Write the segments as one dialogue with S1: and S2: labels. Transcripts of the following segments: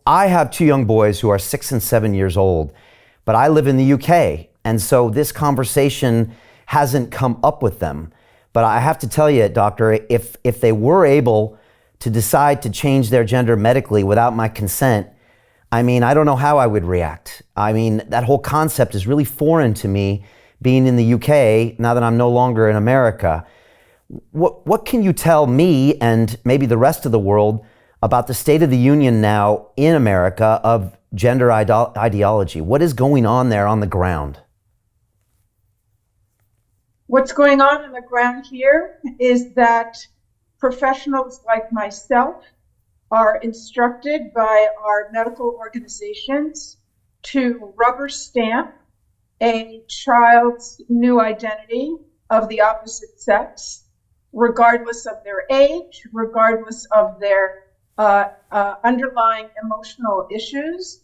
S1: I have two young boys who are 6 and 7 years old, but I live in the UK. And so this conversation hasn't come up with them. But I have to tell you, doctor, if they were able to decide to change their gender medically without my consent, I mean, I don't know how I would react. I mean, that whole concept is really foreign to me, being in the UK, now that I'm no longer in America. What can you tell me and maybe the rest of the world about the state of the union now in America of gender ideology? What is going on there on the ground?
S2: What's going on the ground here is that professionals like myself are instructed by our medical organizations to rubber stamp a child's new identity of the opposite sex, regardless of their age, regardless of their underlying emotional issues.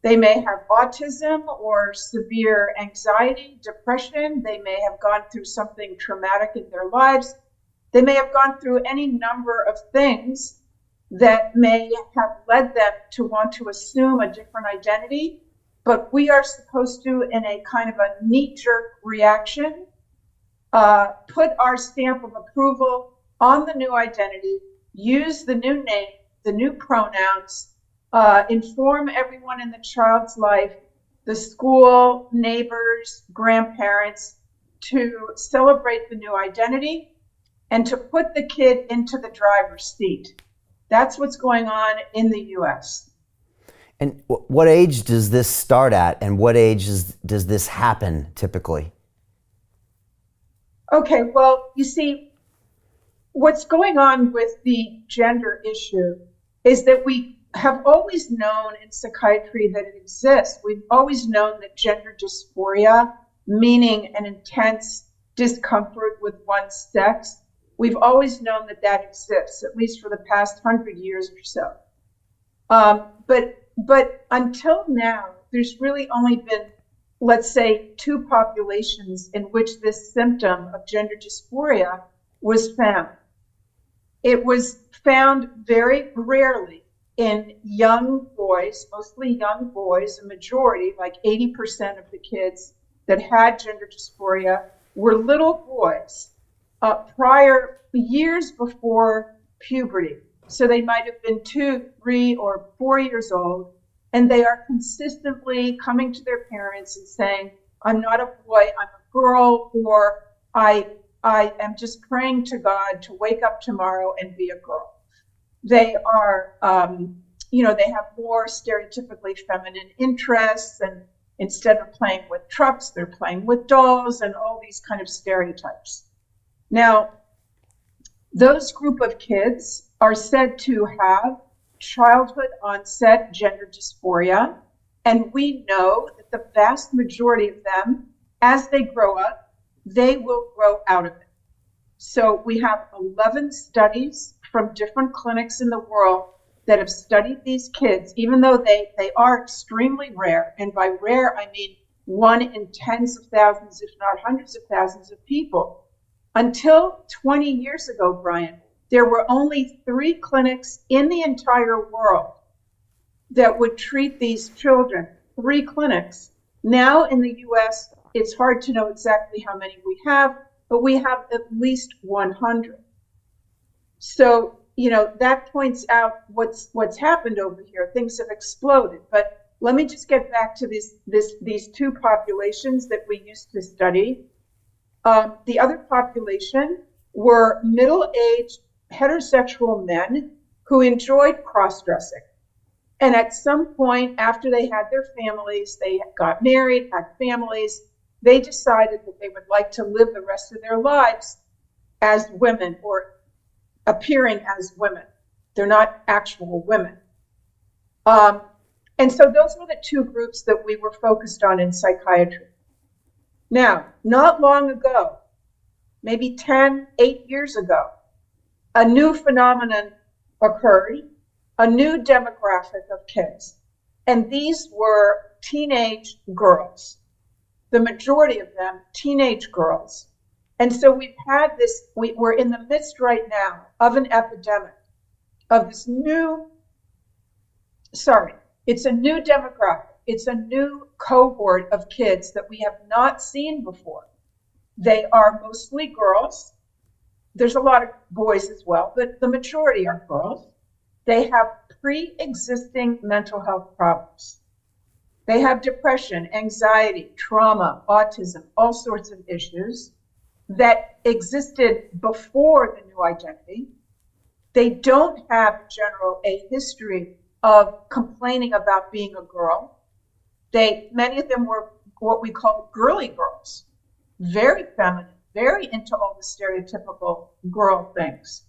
S2: They may have autism or severe anxiety, depression. They may have gone through something traumatic in their lives. They may have gone through any number of things that may have led them to want to assume a different identity. But we are supposed to, in a kind of a knee-jerk reaction, put our stamp of approval on the new identity, use the new name, the new pronouns, inform everyone in the child's life, the school, neighbors, grandparents, to celebrate the new identity and to put the kid into the driver's seat. That's what's going on in the US.
S1: And what age does this start at, and what age does this happen typically?
S2: Okay, well, you see, what's going on with the gender issue is that we have always known in psychiatry that it exists. We've always known that gender dysphoria, meaning an intense discomfort with one's sex, we've always known that that exists, at least for the past 100 years or so. But until now, there's really only been, let's say, 2 populations in which this symptom of gender dysphoria was found. It was found very rarely in young boys, mostly young boys. A majority, like 80% of the kids that had gender dysphoria were little boys prior, years before puberty. So they might have been 2, 3, or 4 years old, and they are consistently coming to their parents and saying, I'm not a boy, I'm a girl, or I am just praying to God to wake up tomorrow and be a girl. They are, they have more stereotypically feminine interests, and instead of playing with trucks, they're playing with dolls and all these kind of stereotypes. Now, those group of kids are said to have childhood onset gender dysphoria, and we know that the vast majority of them, as they grow up, they will grow out of it. So we have 11 studies from different clinics in the world that have studied these kids, even though they are extremely rare. And by rare, I mean 1 in tens of thousands, if not hundreds of thousands of people. Until 20 years ago, Brian, there were only 3 clinics in the entire world that would treat these children. 3 clinics. Now in the US, it's hard to know exactly how many we have, but we have at least 100. So, that points out what's happened over here. Things have exploded. But let me just get back to these 2 populations that we used to study. The other population were middle-aged heterosexual men who enjoyed cross-dressing. And at some point after they had their families, they got married, had families, they decided that they would like to live the rest of their lives as women or appearing as women. They're not actual women. And so those were the 2 groups that we were focused on in psychiatry. Now, not long ago, maybe 8 years ago, a new phenomenon occurred, a new demographic of kids. And these were teenage girls, the majority of them teenage girls. And so we've had this, we're in the midst right now of an epidemic of this new, It's a new demographic. It's a new cohort of kids that we have not seen before. They are mostly girls. There's a lot of boys as well, but the majority are girls. They have pre-existing mental health problems. They have depression, anxiety, trauma, autism, all sorts of issues that existed before the new identity. They don't have, in general, a history of complaining about being a girl. Many of them were what we call girly girls, very feminine, very into all the stereotypical girl things.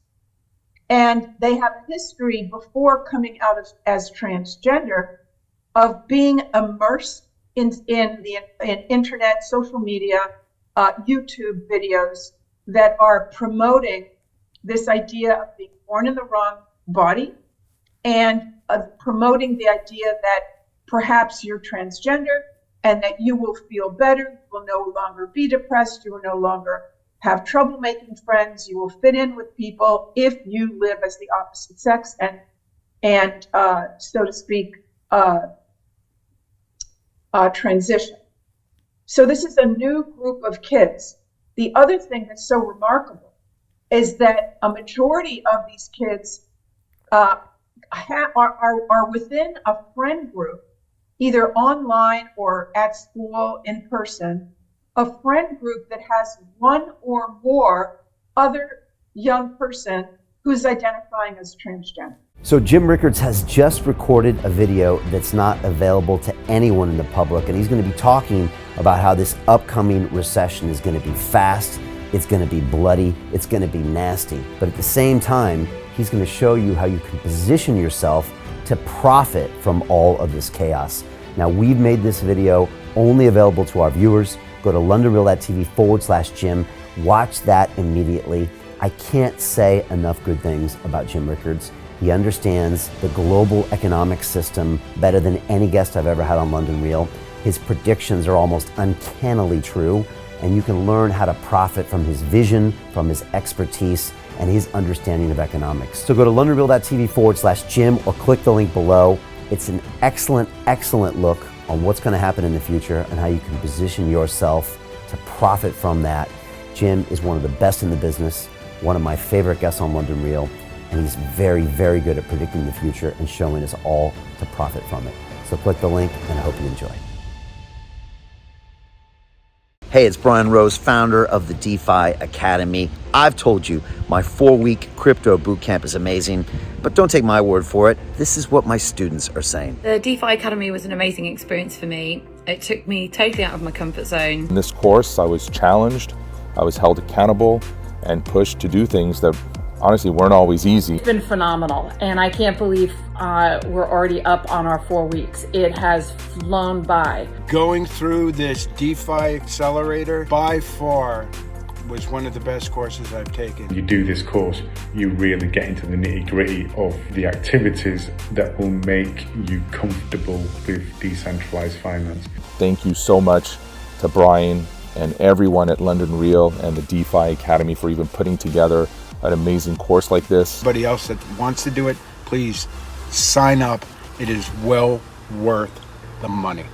S2: And they have a history before coming out as transgender of being immersed in internet, social media, YouTube videos that are promoting this idea of being born in the wrong body and promoting the idea that perhaps you're transgender and that you will feel better, you will no longer be depressed, you will no longer have trouble making friends, you will fit in with people if you live as the opposite sex and so to speak, transition. So this is a new group of kids. The other thing that's so remarkable is that a majority of these kids are within a friend group, either online or at school in person, a friend group that has one or more other young person who's identifying as transgender.
S1: So Jim Rickards has just recorded a video that's not available to anyone in the public, and he's going to be talking about how this upcoming recession is going to be fast, it's going to be bloody, it's going to be nasty. But at the same time, he's going to show you how you can position yourself to profit from all of this chaos. Now, we've made this video only available to our viewers. Go to londonreal.tv/Jim. Watch that immediately. I can't say enough good things about Jim Rickards. He understands the global economic system better than any guest I've ever had on London Real. His predictions are almost uncannily true, and you can learn how to profit from his vision, from his expertise, and his understanding of economics. So go to londonreal.tv/Jim or click the link below. It's an excellent, excellent look on what's going to happen in the future and how you can position yourself to profit from that. Jim is one of the best in the business, one of my favorite guests on London Real, and he's very, very good at predicting the future and showing us all to profit from it. So click the link, and I hope you enjoy. Hey, it's Brian Rose, founder of the DeFi Academy. I've told you my 4-week crypto bootcamp is amazing, but don't take my word for it. This is what my students are saying.
S3: The DeFi Academy was an amazing experience for me. It took me totally out of my comfort zone.
S4: In this course, I was challenged, I was held accountable, and pushed to do things that honestly weren't always easy.
S5: It's been phenomenal, and I can't believe we're already up on our 4 weeks. It has flown by.
S6: Going through this DeFi accelerator by far was one of the best courses I've taken.
S7: You do this course, you really get into the nitty-gritty of the activities that will make you comfortable with decentralized finance.
S4: Thank you so much to Brian and everyone at London Real and the DeFi Academy for even putting together an amazing course like this.
S6: Anybody else that wants to do it, please sign up. It is well worth the money.